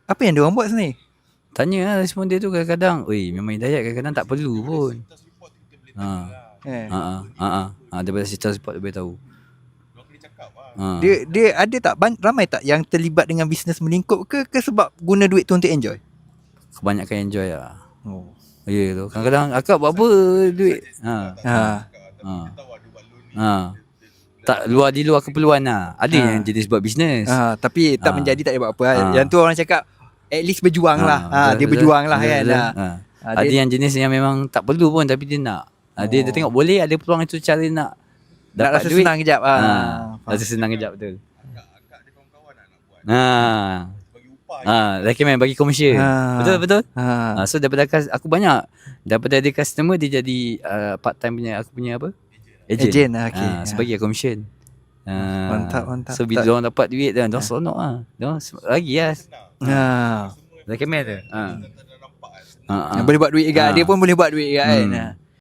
Apa yang diorang buat sebenarnya? Tanya lah respon dia tu kadang-kadang. Memang hidayat kadang-kadang tak perlu pun. Daripada cerita support dia boleh tahu. Dia ada tak ramai tak yang terlibat dengan bisnes melingkup ke sebab guna duit tu untuk enjoy? Kebanyakan enjoy lah. Ya tu. Kadang-kadang akak buat apa duit. Tak di luar keperluan lah. Ada yang jenis buat bisnes. Tapi tak menjadi tak ada buat apa. Yang tu orang cakap at least berjuang lah. Dia berjuang lah kan. Ada yang jenis yang memang tak perlu pun tapi dia nak. Dia tengok boleh ada peluang itu cara nak dapat rasa duit. Senang kejap. Rasa senang kejap betul. Recommend bagi komersial. Betul. So daripada aku banyak daripada ada customer dia jadi part time punya aku punya apa? Agent. So bagi commission. Mantap. So bila orang dapat duit dah, dia seronok lah. Dia lagi lah. Recommend tu. Boleh buat duit juga. Dia pun boleh buat duit juga kan.